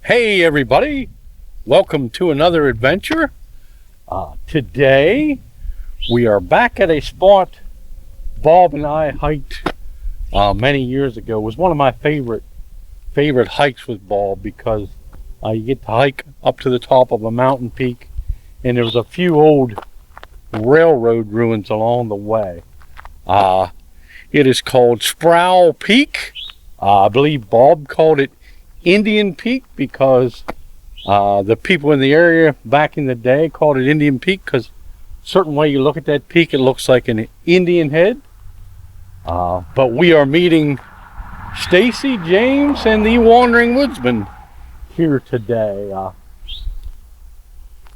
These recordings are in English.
Hey everybody, welcome to another adventure. Today we are back at a spot Bob and I hiked many years ago. It was one of my favorite hikes with Bob because you get to hike up to the top of a mountain peak, and there was a few old railroad ruins along the way. It is called Sproul Peak. I believe Bob called it Indian Peak because the people in the area back in the day called it Indian Peak because a certain way you look at that peak, it looks like an Indian head. But we are meeting Stacy, James, and the Wandering Woodsman here today.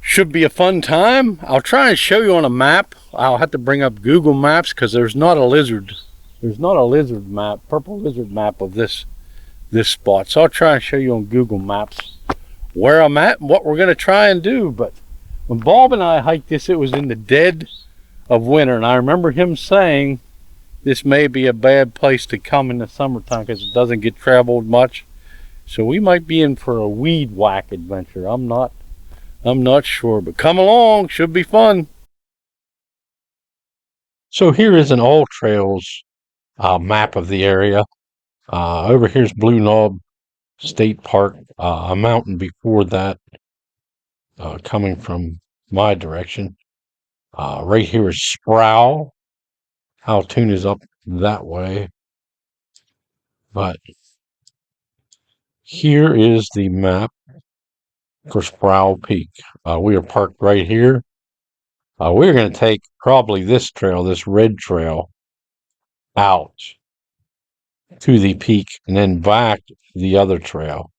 Should be a fun time. I'll try and show you on a map. I'll have to bring up Google Maps because there's not a lizard. There's not a lizard map, purple lizard map of this spot. So I'll try and show you on Google Maps where I'm at and what we're going to try and do. But when Bob and I hiked this, it was in the dead of winter. And I remember him saying this may be a bad place to come in the summertime because it doesn't get traveled much. So we might be in for a weed whack adventure. I'm not sure, but come along, should be fun. So here is an All Trails map of the area. Over here's Blue Knob State Park, a mountain before that, coming from my direction. Right here is Sproul. Altoona is up that way. But here is the map for Sproul Peak. We are parked right here. We're going to take probably this trail, this red trail, out to the peak and then back the other trail.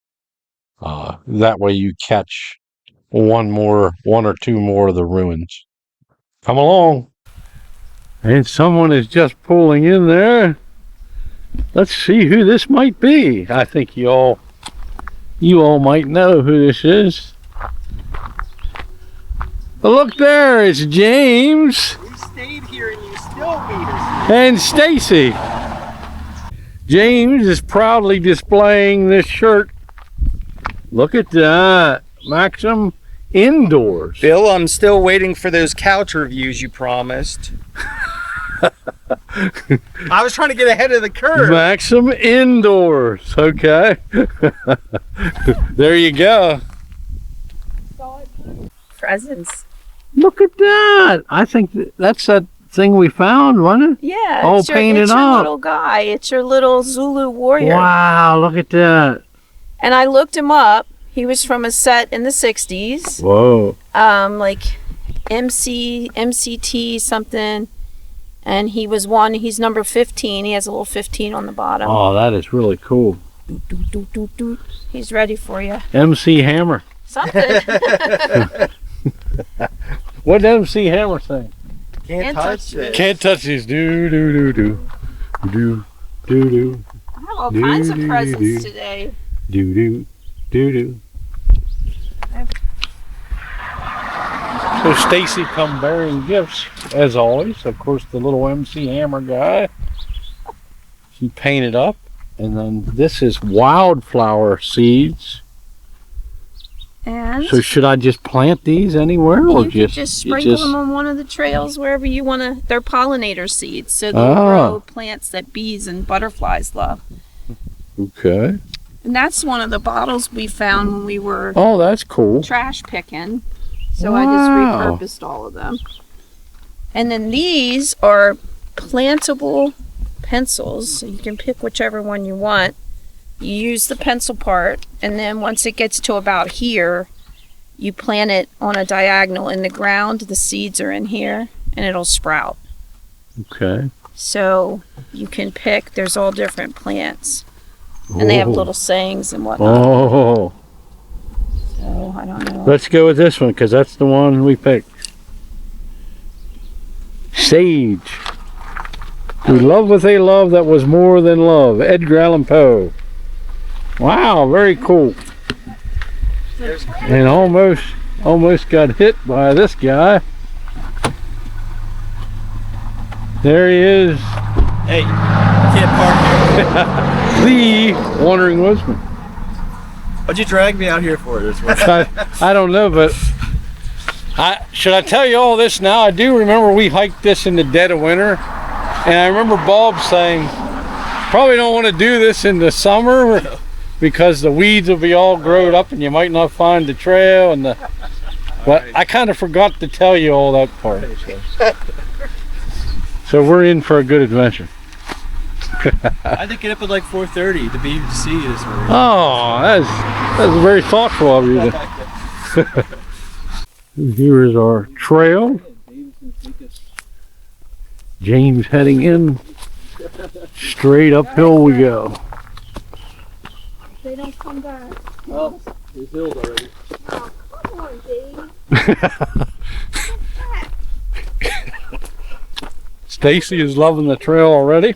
That way you catch one or two more of the ruins. Come along. And someone is just pulling in there. Let's see who this might be. I think you all might know who this is. But look there, it's James. We stayed here and you still beat us. And Stacy. James is proudly displaying this shirt. Look at that. Maxim Indoors. Bill, I'm still waiting for those couch reviews you promised. I was trying to get ahead of the curve. Maxim Indoors. Okay. There you go. Presents. Look at that. I think that's that thing we found, wasn't it? Yeah. All painted it's up. your little guy. It's your little Zulu warrior. Wow, look at that. And I looked him up. He was from a set in the 60s. Whoa. Like MCT something. And he's number 15. He has a little 15 on the bottom. Oh, that is really cool. He's ready for you. MC Hammer. Something. What did MC Hammer say? Can't touch it. Can't touch these. Do do do do do do do. I have all kinds of presents today. Do do do do. So Stacy come bearing gifts as always. Of course, the little MC Hammer guy. She painted up, and then this is wildflower seeds. And so should I just plant these anywhere, or you just sprinkle them on one of the trails wherever you want to? They're pollinator seeds, so they'll grow plants that bees and butterflies love. Okay. And that's one of the bottles we found when we were that's cool. Trash picking. So I just repurposed all of them. And then these are plantable pencils. So you can pick whichever one you want. You use the pencil part, and then once it gets to about here, you plant it on a diagonal in the ground. The seeds are in here, and it'll sprout. Okay. So you can pick. There's all different plants. And they have little sayings and whatnot. Oh. So, I don't know. Let's go with this one, because that's the one we picked. Sage. We love what they love that was more than love. Edgar Allan Poe. Wow, very cool. And almost got hit by this guy. There he is. Hey, can't park here. The Wandering Woodsman. What'd you drag me out here for this morning? I don't know, but should I tell you all this now? I do remember we hiked this in the dead of winter, and I remember Bob saying, probably don't want to do this in the summer because the weeds will be all growed up and you might not find the trail. But I kind of forgot to tell you all that part. So we're in for a good adventure. I had to get up at like 4:30 to be able to see you this morning. Oh, that's very thoughtful of you. Here is our trail. James heading in. Straight uphill we go. They don't come back. Well, there's hills already. Oh, come on, Dave. Stacy is loving the trail already.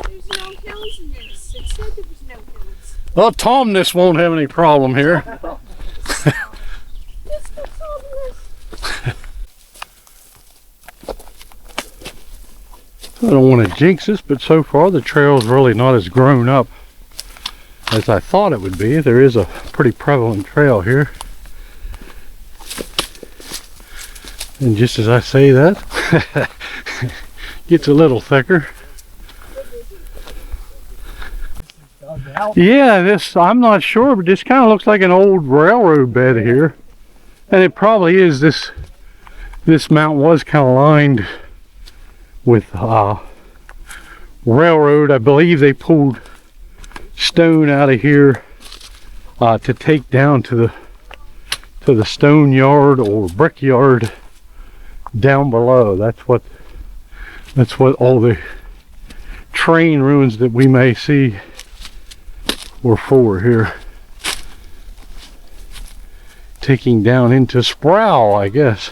There's no hills in this. It said there was no hills. Well, Tom, this won't have any problem here. This looks all this. I don't want to jinx this, but so far the trail's really not as grown up as I thought it would be. There is a pretty prevalent trail here. And just as I say that, gets a little thicker. Yeah, this, I'm not sure, but this kind of looks like an old railroad bed here. And it probably is. This mountain was kind of lined with railroad. I believe they pulled stone out of here to take down to the stone yard or brick yard down below. That's what all the train ruins that we may see were for here. Taking down into Sproul, I guess.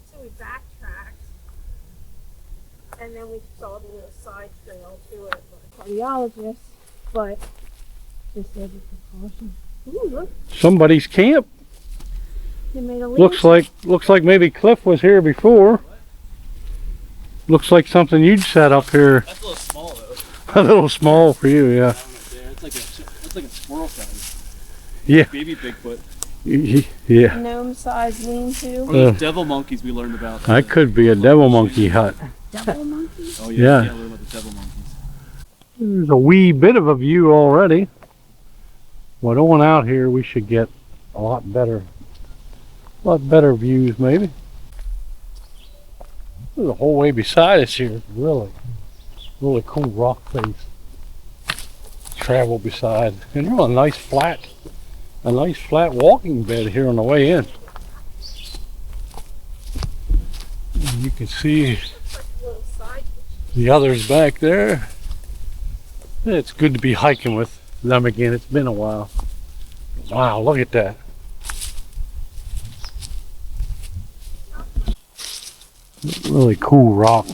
So we backtracked, and then we saw the little side trail to it. Cardiologist, but just as a precaution. Ooh, look, Somebody's camp. they made a Looks like maybe Cliff was here before. Looks like something you'd set up here. That's a little small though. A little small for you, yeah. It's like a squirrel size. Yeah. Baby Bigfoot. Yeah. gnome size lean-to. Or those devil monkeys we learned about. That could be a devil monkey hut. Devil monkey? Oh Yeah. yeah. Learn about the devil monkeys. There's a wee bit of a view already. Well, on out here we should get a lot better views maybe. The whole way beside us here is really cool rock face. Travel beside, and there's a nice flat walking bed here on the way in. And you can see the others back there. It's good to be hiking with them again. It's been a while. Wow, look at that. Really cool rock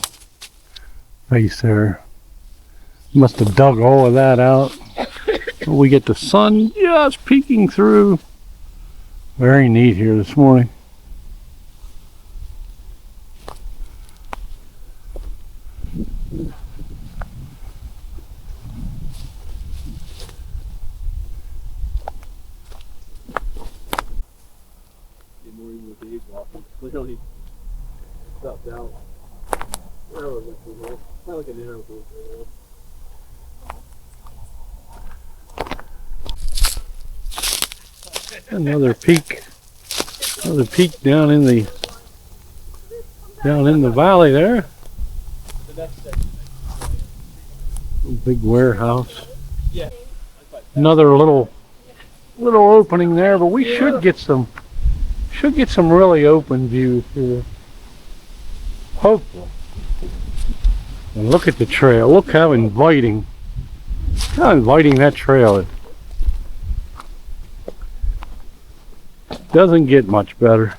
face there. Must have dug all of that out. We get the sun just peeking through. Very neat here this morning. Clearly stopped out. Railroad looks pretty well. Not like a narrow gauge railroad. Another peak down in the valley there. Big warehouse. Yeah. Another little opening there, but we should get some really open views here. Hopefully. And look at the trail. Look how inviting that trail is. Doesn't get much better.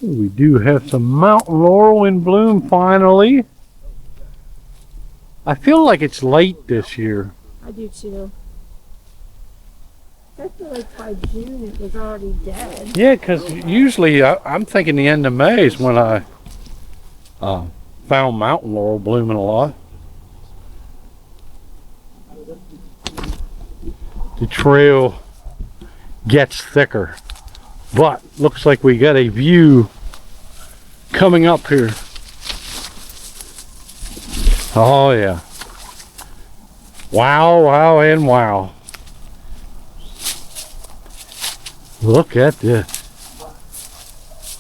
We do have some mountain laurel in bloom finally. I feel like it's late this year. I do too. Especially like by June, it was already dead. Yeah, because usually I'm thinking the end of May is when I found mountain laurel blooming a lot. The trail gets thicker, but looks like we got a view coming up here. Oh yeah. Wow, wow, and wow. Look at this.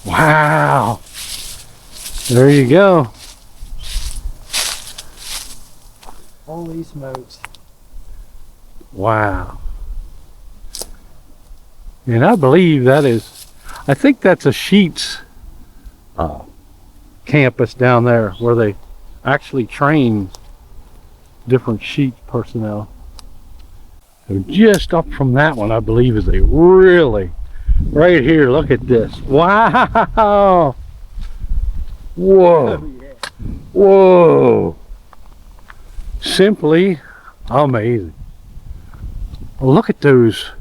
Wow. There you go. Holy smokes. Wow. And I believe that is, I think that's a Sheets campus down there where they actually train different Sheets personnel. So just up from that one, I believe, is a really, right here, look at this. Wow. Whoa. Whoa. Simply amazing. Look at those.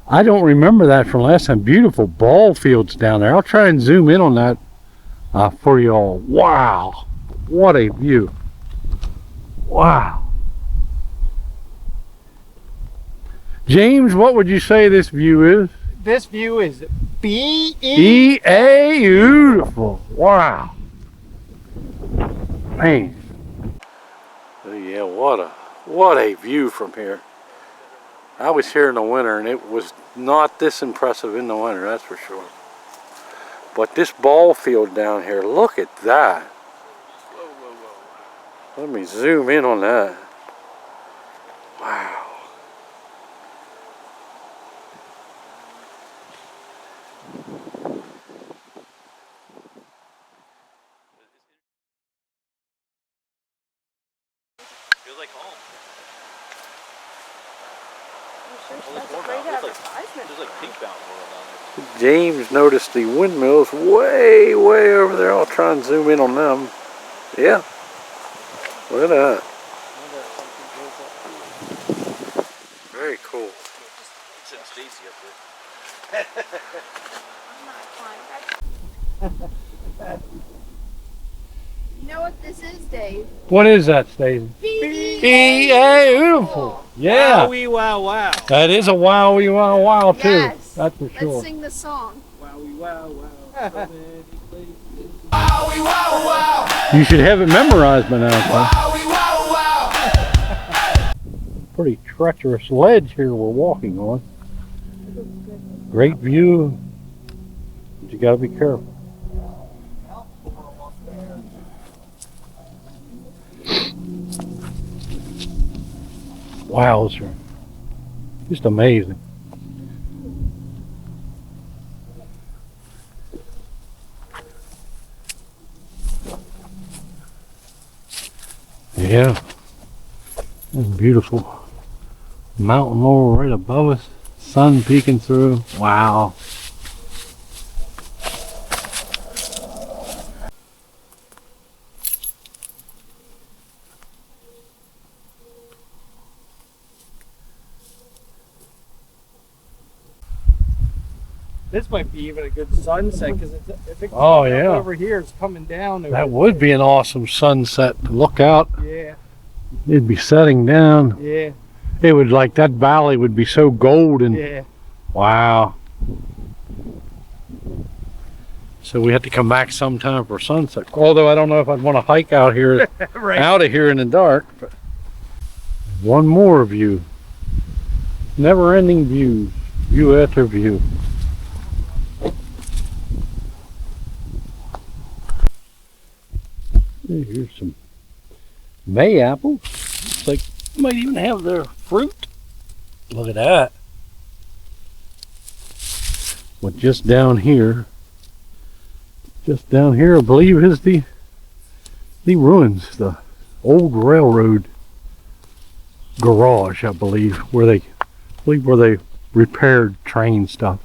I don't remember that from last time. Beautiful ball fields down there. I'll try and zoom in on that for you all. Wow. What a view. Wow. James, what would you say this view is? This view is beautiful. Wow. Man. Oh, yeah, what a view from here. I was here in the winter and it was not this impressive in the winter, that's for sure. But this ball field down here, look at that. Whoa, whoa, whoa. Let me zoom in on that. Wow. Feels like home. There's like pink fountain world down there. James noticed the windmills way over there. I'll try and zoom in on them. Yeah. Look at that. Very cool. Send Stacy up there. You know what this is, Dave? What is that, Stacey? Beautiful. Yeah. Wowie wow wow. That is a wowie wow wow too. Yes. That's for sure. Let's sing the song. Wowie wow wow. So many places. Wowie wow wow. You should have it memorized by now. Wowie wow wow. Pretty treacherous ledge here we're walking on. Great view, but you gotta be careful. Wowzer. Just amazing. Yeah. That's beautiful. Mountain laurel right above us. Sun peeking through. Wow. This might be even a good sunset because if it Oh, yeah. over here, it's coming down. Over That would be an awesome sunset to look out. Yeah, It'd be setting down. yeah, It would, like, that valley would be so golden. yeah. Wow. So we have to come back sometime for sunset. Although I don't know if I'd want to hike out here, Right. out of here in the dark. But one more view. Never-ending views. View after view. Here's some May apples. Looks like might even have their fruit. Look at that. But just down here, I believe is the ruins, the old railroad garage, I believe, where they repaired train stuff.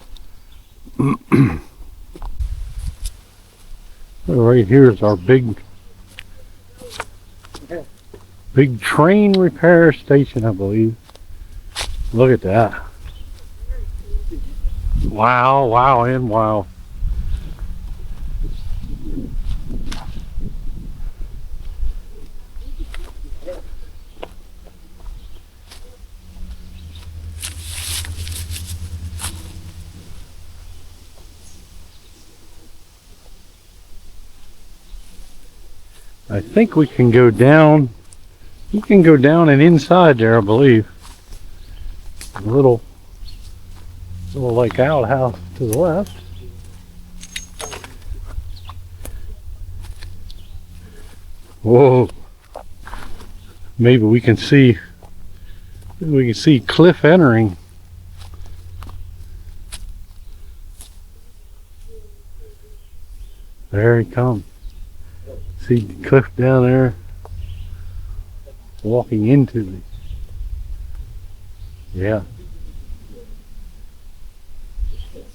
Right here is our big train repair station, I believe. Look at that. Wow, wow, and wow. I think we can go down. You can go down and inside there, I believe. A little like outhouse to the left. Whoa. Maybe we can see Cliff entering. There he comes. See Cliff down there walking into the, yeah.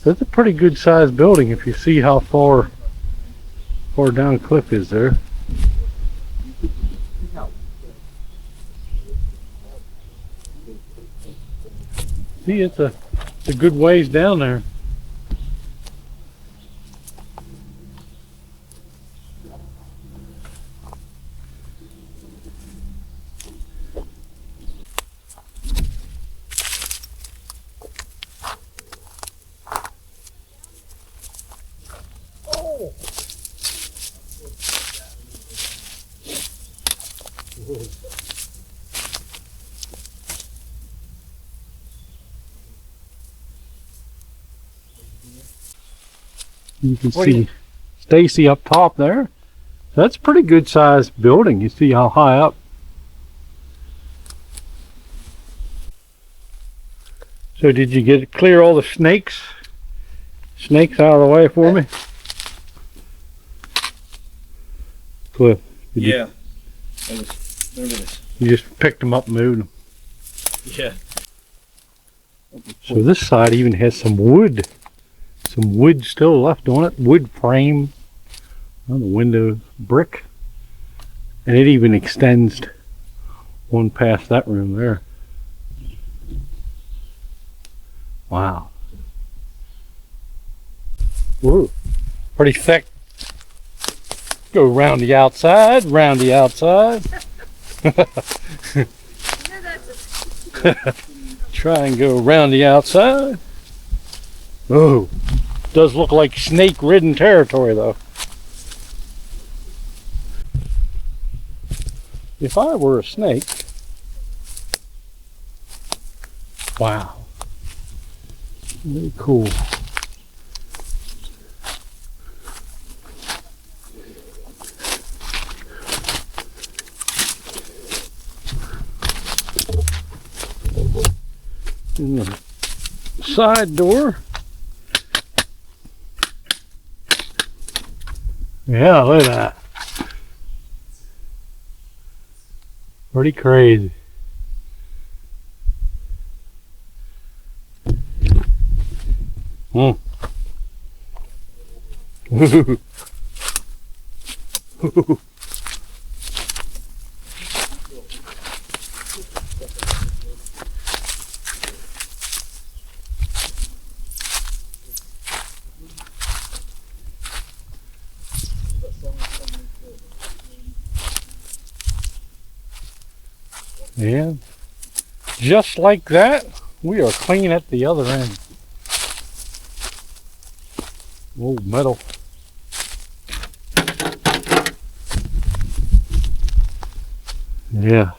So it's a pretty good sized building if you see how far down Cliff is there. See, it's a good ways down there. You can see Stacy up top there. That's a pretty good sized building. You see how high up. So did you clear all the snakes out of the way for me? Cliff. Yeah. There it is. You just picked them up and moved them. Yeah. So this side even has some wood still left on it. Wood frame on the window, brick. And it even extends one past that room there. Wow. Whoa. Pretty thick. Go around the outside, round the outside. Try and go around the outside. Oh, does look like snake-ridden territory though. If I were a snake, wow, very cool. In the side door. Yeah, look at that. Pretty crazy. And just like that, we are clean at the other end. Oh, metal. Yeah.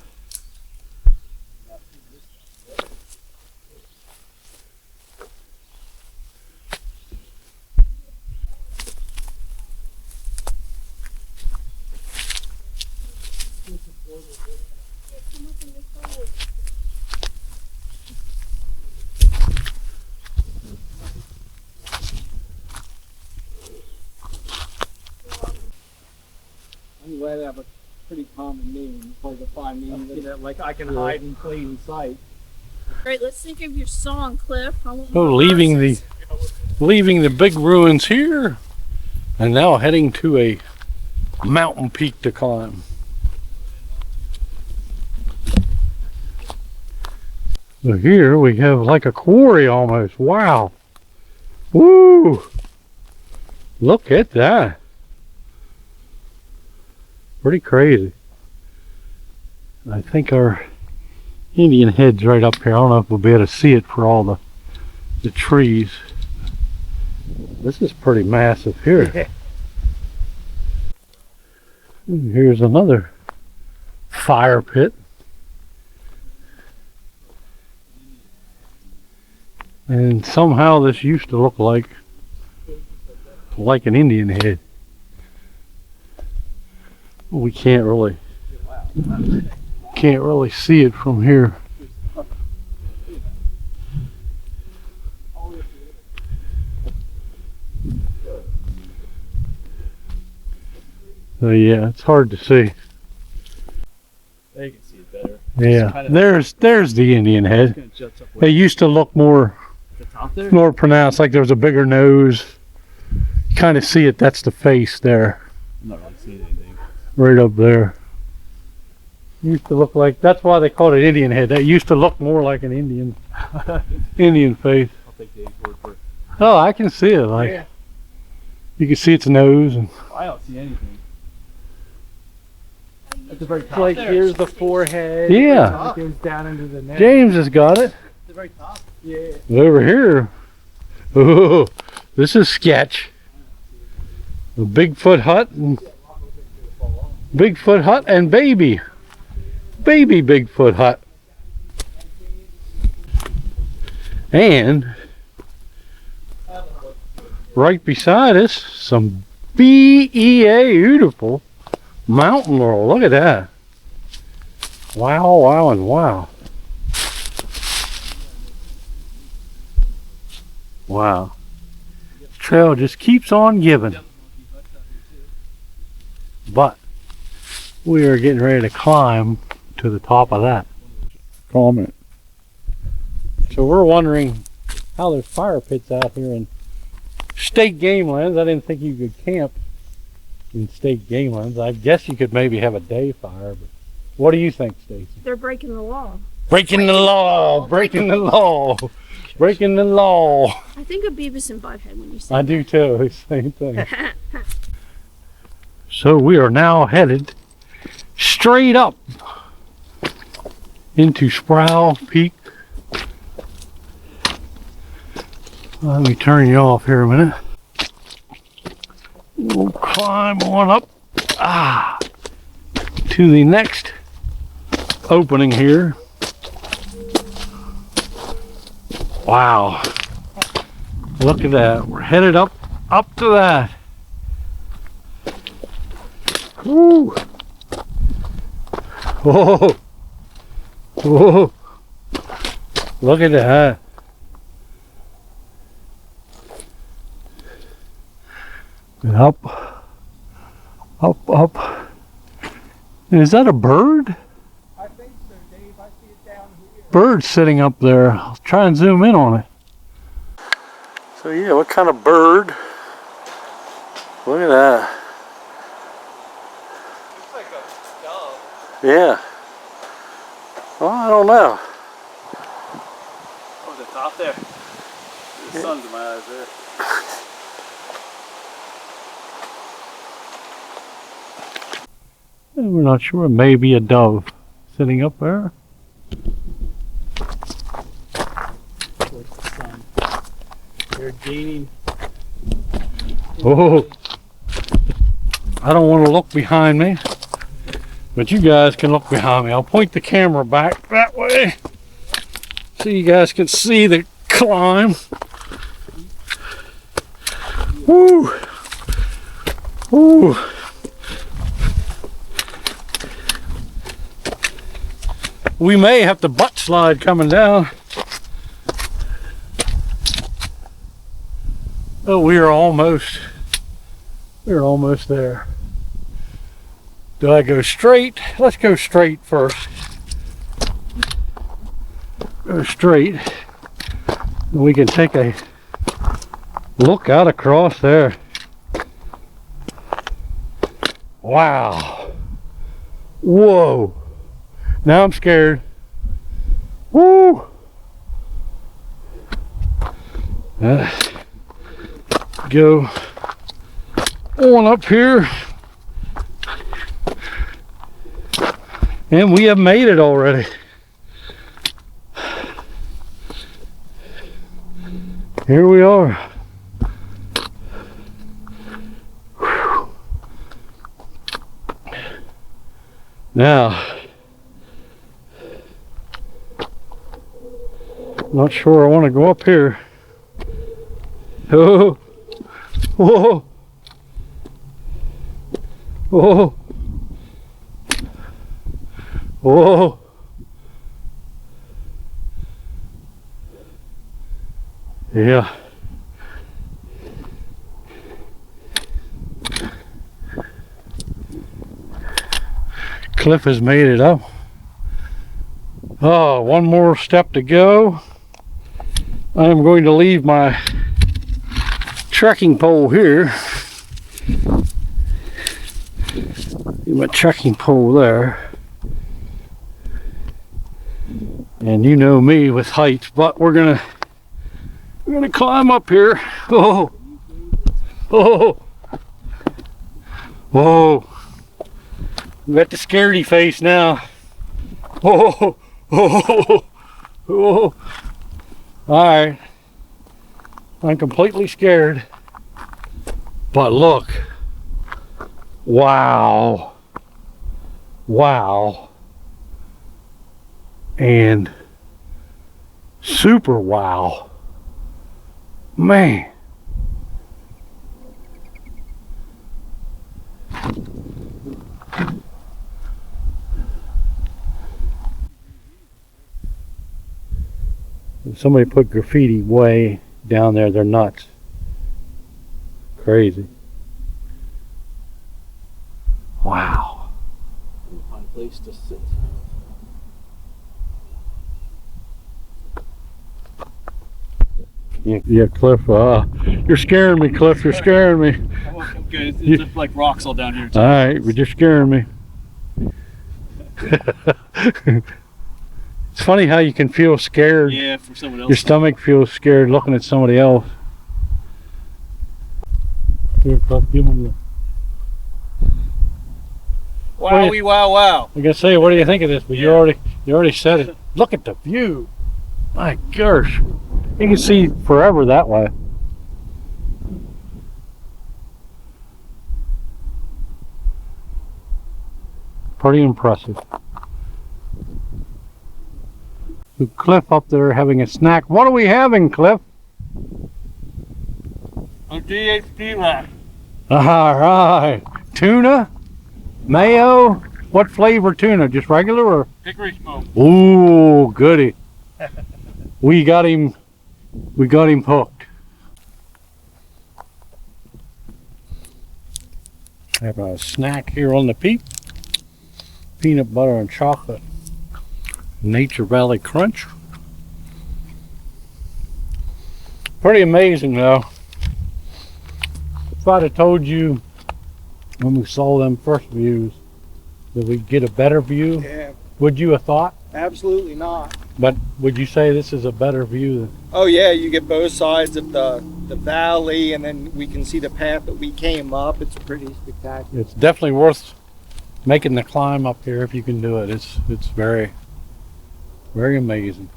I'm glad I have a pretty common name. It's like a fine name that like I can hide in plain sight. Right, let's think of your song, Cliff. I want Oh, more leaving verses. the big ruins here, and now heading to a mountain peak to climb. So here we have like a quarry almost. Wow. Woo! Look at that. Pretty crazy. I think our Indian head's right up here. I don't know if we'll be able to see it for all the trees. This is pretty massive here. Here's another fire pit. And somehow this used to look like an Indian head. We can't really see it from here. So yeah, it's hard to see. There you can see it better. Yeah, Kind of, there's the Indian head. kind of juts up It used to look more the top there. pronounced, like there was a bigger nose. You kind of see it. That's the face there, I'm not really seeing anything. right up there. Used to look like, that's why they called it Indian head. That used to look more like an Indian face. I'll take Dave's word for it. Oh, I can see it. Like Yeah. you can see its nose, and I don't see anything. At the very top Like there. here's the forehead. yeah, It goes down into the neck. James has got it. At the very top. Yeah. Over here. Oh, this is sketch. A Bigfoot hut and baby Bigfoot hut. And right beside us, some beautiful mountain laurel. Look at that. Wow, wow, and wow. Wow. Trail just keeps on giving. But we are getting ready to climb to the top of that. Comment. So we're wondering how there's fire pits out here in state game lands. I didn't think you could camp in state game lands. I guess you could maybe have a day fire, but what do you think, Stacy? They're breaking the law. Breaking the law, breaking the law, breaking the law. I think of Beavis and Butthead when you say I do too, same thing. So we are now headed straight up into Sproul Peak. Let me turn you off here a minute. We'll climb on up to the next opening here. Wow. Look at that. We're headed up to that. Woo. Whoa. Whoa. Look at that. And up. Is that a bird? I think so, Dave. I see it down here. Bird sitting up there. I'll try and zoom in on it. So yeah, what kind of bird? Look at that. Looks like a dove. Yeah. Well, I don't know. Oh, the top there. The sun's in my eyes there. We're not sure. Maybe a dove sitting up there. Towards the sun. They're gaining. Oh, I don't want to look behind me, but you guys can look behind me. I'll point the camera back that way so you guys can see the climb. Woo! Woo! We may have to butt slide coming down. Oh, we're almost there. Do I go straight? Let's go straight first. Go straight. And we can take a look out across there. Wow. Whoa. Now I'm scared. Woo! go on up here. And we have made it already. Here we are. Whew. Now, not sure I want to go up here. Oh, whoa, whoa, whoa. Yeah. Cliff has made it up. Oh, one more step to go. I am going to leave my trekking pole here. Leave my trekking pole there. And you know me with height, but we're gonna climb up here. Oh, oh, whoa! We got the scaredy face now. Oh, oh, oh! All right, I'm completely scared. But look, wow, wow, and super wow. Man. If somebody put graffiti way down there, they're nuts. Crazy. Wow. Find a place to sit. Yeah, Cliff, you're scaring me, Cliff, you're scaring me. I'm good. It's just like rocks all down here too. All right, you're just scaring me. It's funny how you can feel scared. Yeah, for someone else. Your stomach feels scared looking at somebody else. Here, Cliff, give them the... Wowie, wow, wow. I gotta say, what do you think of this? But you already said it. Look at the view. My gosh. You can see forever that way. Pretty impressive. Cliff up there having a snack. What are we having, Cliff? A DHD rack. All right. Tuna? Mayo? What flavor tuna? Just regular or? Hickory smoke. Ooh, goody. We got him hooked. Have a snack here on the Peak. Peanut butter and chocolate. Nature Valley Crunch. Pretty amazing though. If I'd have told you when we saw them first views that we'd get a better view, Yeah, would you have thought? absolutely not. But would you say this is a better view than? Oh yeah, you get both sides of the valley, and then we can see the path that we came up. It's pretty spectacular. It's definitely worth making the climb up here if you can do it. It's very, very amazing.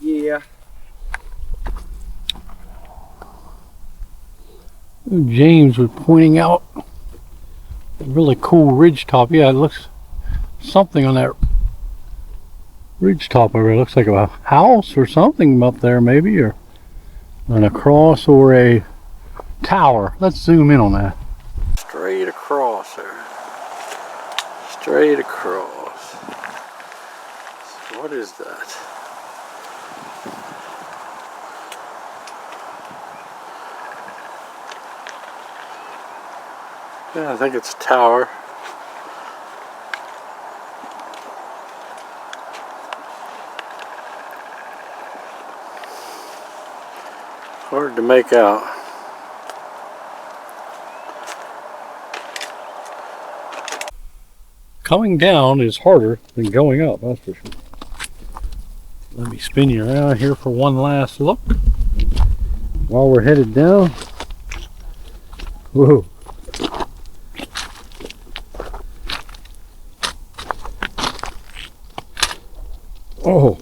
Yeah. James was pointing out a really cool ridge top. Yeah, it looks something on that ridge top over there. It looks like a house or something up there maybe, or an across or a tower. Let's zoom in on that. Straight across there. Straight across. So what is that? Yeah, I think it's a tower. Hard to make out. Coming down is harder than going up, that's for sure. Let me spin you around here for one last look while we're headed down. Whoa. Oh.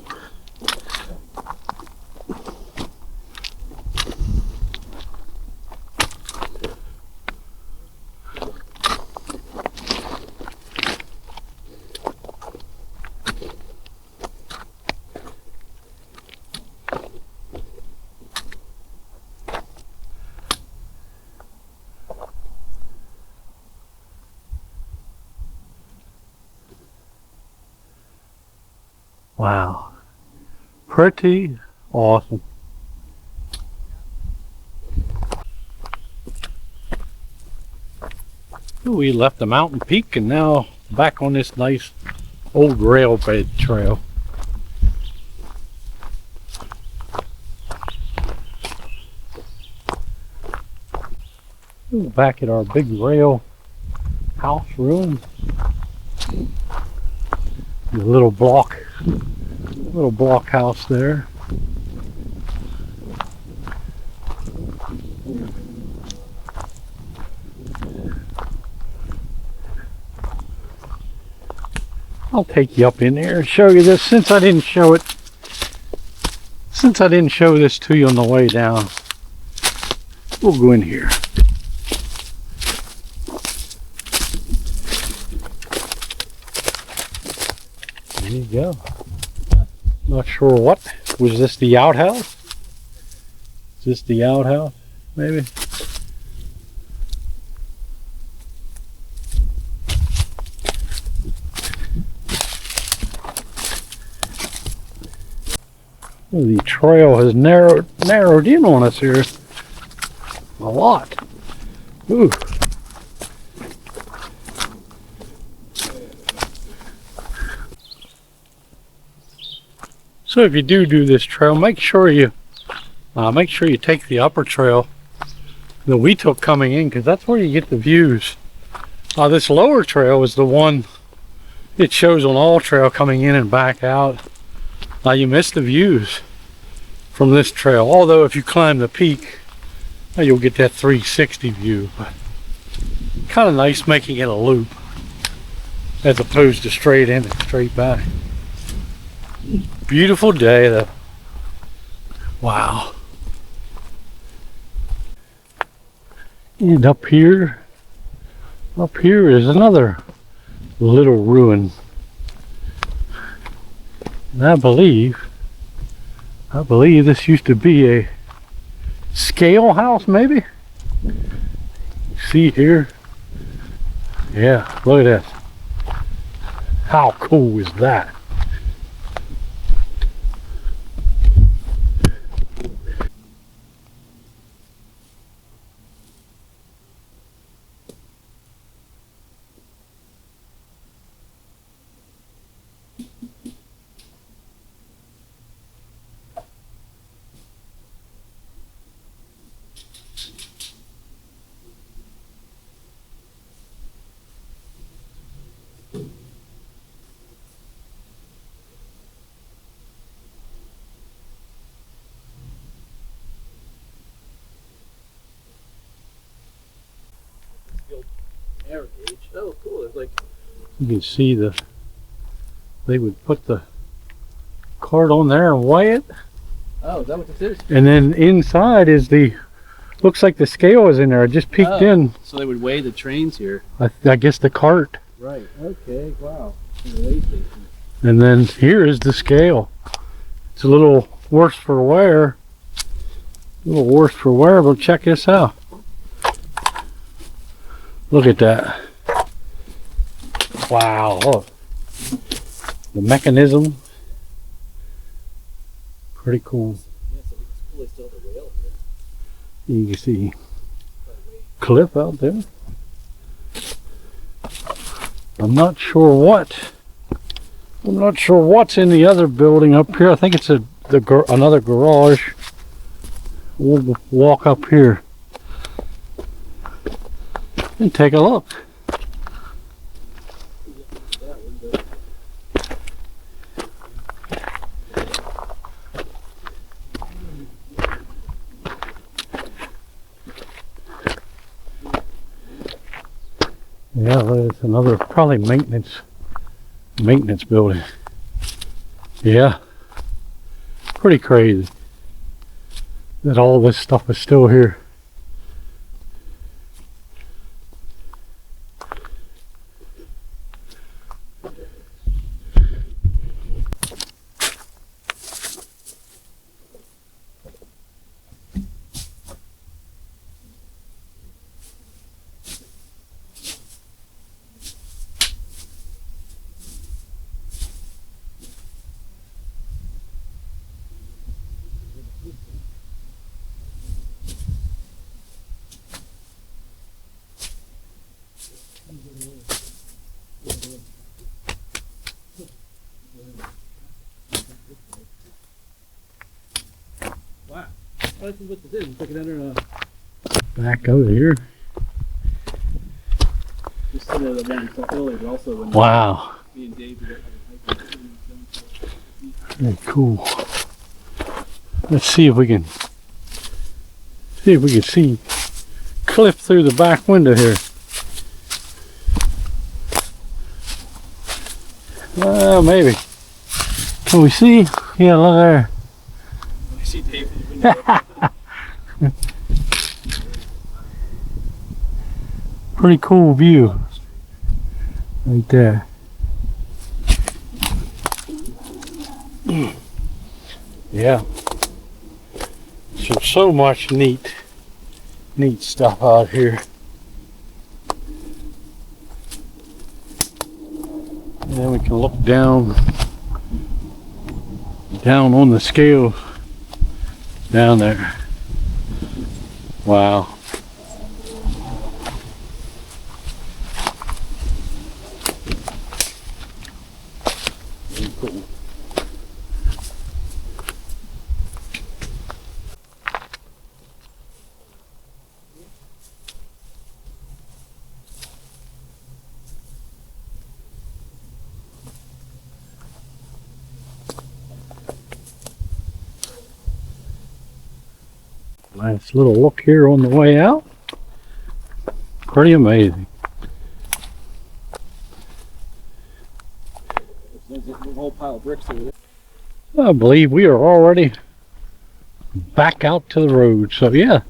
Wow, pretty awesome. We left the mountain peak and now back on this nice old rail bed trail. Ooh, back at our big rail house ruin. The little block house there. I'll take you up in there and show you this since I didn't show this to you on the way down. We'll go in here. There you go. Not sure what. Was this the outhouse? Is this the outhouse? Maybe? Well, the trail has narrowed in on us here a lot. Ooh. So if you do this trail, make sure you take the upper trail that we took coming in, because that's where you get the views. This lower trail is the one it shows on all trail coming in and back out. You miss the views from this trail. Although if you climb the peak, you'll get that 360 view. But kind of nice making it a loop as opposed to straight in and straight back. Beautiful day though. Wow. And up here is another little ruin. And I believe this used to be a scale house, maybe? See here? Yeah, look at this. How cool is that? Air gauge. Oh, cool. It's like you can see they would put the cart on there and weigh it. Oh, is that what this is? And then inside is looks like the scale is in there. I just peeked in. So they would weigh the trains here. I guess the cart. Right. Okay. Wow. The weigh station. And then here is the scale. It's a little worse for wear. But check this out. Look at that. Wow, look. The mechanism. Pretty cool. Yeah, so it's cool they still have the rail here. You can see cliff out there. I'm not sure what's in the other building up here. I think it's another garage. We'll walk up here and take a look. Yeah, there's another probably maintenance building. Yeah. Pretty crazy that all this stuff is still here. Wow. Well, this is what this is. It's like another, Back over here. just sort of the one we saw earlier, but also when Wow. me and Dave were hiking. Very cool. Let's see if we can see Cliff through the back window here. Maybe. Can we see? Yeah, look there. I see Dave in the window. Pretty cool view. Right there. Yeah. So much neat stuff out here. And then we can look down on the scale down there. Wow. Very cool. Nice little look here on the way out. Pretty amazing. There's a whole pile of bricks over there. I believe we are already back out to the road. So yeah,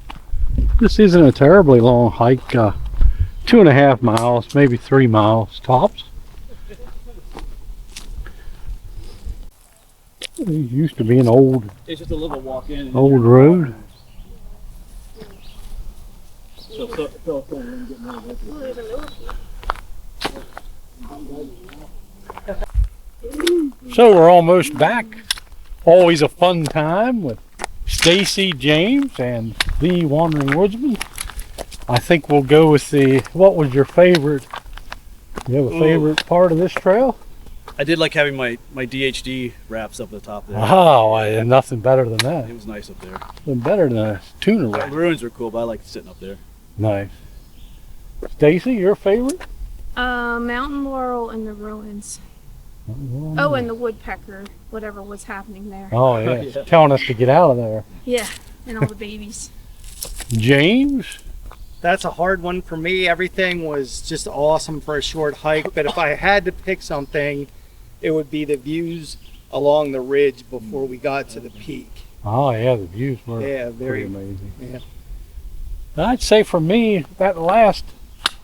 this isn't a terribly long hike. 2.5 miles, maybe 3 miles tops. It used to be an old It's just a little walk in. and road. So we're gonna get more of that. So we're almost back. Always a fun time with Stacy, James, and the Wandering Woodsman. I think we'll go with what was your favorite? You have a favorite part of this trail? I did like having my DHD wraps up at the top there. Oh, nothing better than that. It was nice up there. Nothing better than a tuner The wrap. ruins were cool, but I liked sitting up there. Nice. Stacy, your favorite? Mountain laurel and the ruins. Oh, and the woodpecker, whatever was happening there. Oh, yeah. Yeah. It's telling us to get out of there. Yeah, and all the babies. James? That's a hard one for me. Everything was just awesome for a short hike, but if I had to pick something, it would be the views along the ridge before we got to the peak. Oh, yeah, the views were Yeah, pretty very. amazing. Yeah. I'd say for me, that last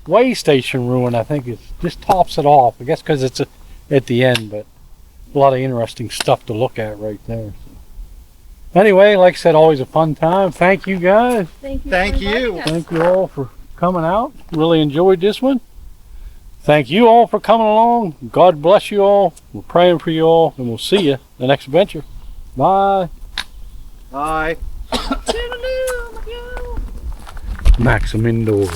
way station ruin, I think it just tops it off. I guess because it's at the end, but a lot of interesting stuff to look at right there. Anyway, like I said, always a fun time. Thank you guys. Thank you. Thank for inviting you. us. Thank you all for coming out. Really enjoyed this one. Thank you all for coming along. God bless you all. We're praying for you all, and we'll see you the next adventure. Bye. Bye. Toodaloo, Miguel. Maxim Indoor.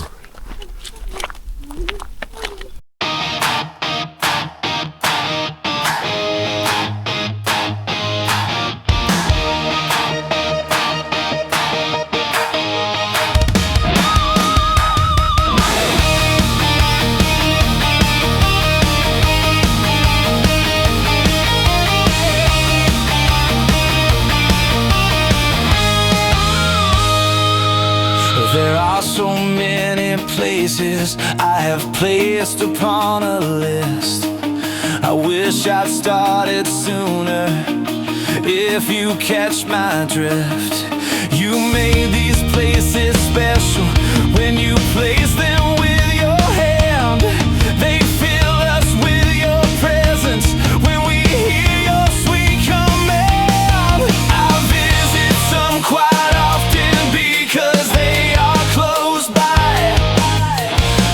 There are so many places I have placed upon a list. I wish I'd started sooner, if you catch my drift. You made these places special when you place them with your hand. They fill us with your presence when we hear your sweet command. I visit some quite often because they are close by.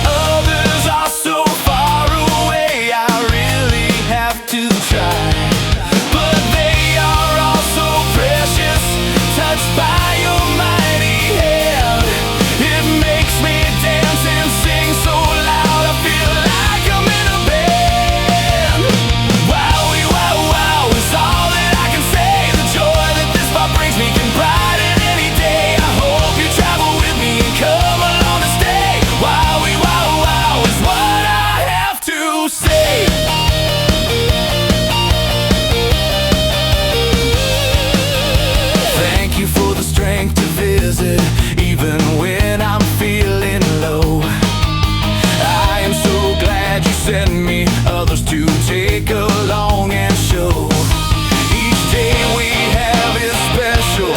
Others are so far away, I really have to try. But they are all so precious, touched by your mighty hand. It makes me dance and sing so loud, I feel like I'm in a band. Wowie, wow, wow is all that I can say. The joy that this spot brings me can brighten any day. I hope you travel with me and come along to stay. Wowie, wow, wow is what I have to say. Thank you for the strength to visit, even when I'm feeling low. I am so glad you sent me others to take along and show. Each day we have is special,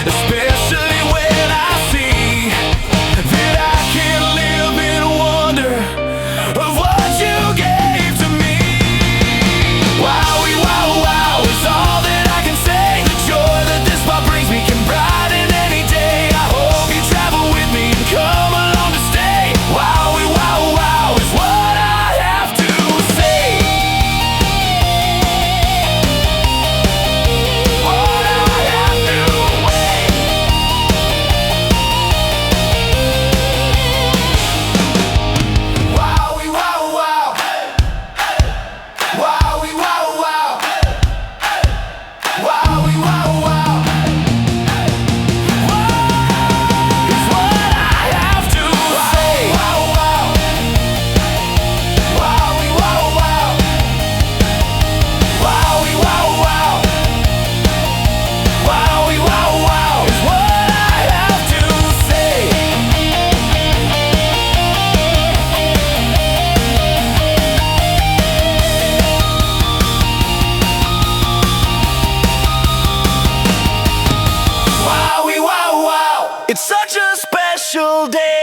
especially when I see that I can live in wonder of what you gave to me. Wowie, wow, wow is all that I can say. The joy that this spot brings me can brighten any day. I hope you travel with me and come along to stay. Wowie, wow, wow is what I have to say. What I have to say. Wowie, wow, wow. Wowie, wow, wow. Wowie, wow, wow. Is what I have to say. Wow, wow. Wowie, wow, wow. Wowie, wow, wow. Wowie, wow, wow is what I have to say. Wowie, wow, wow. It's such a special day.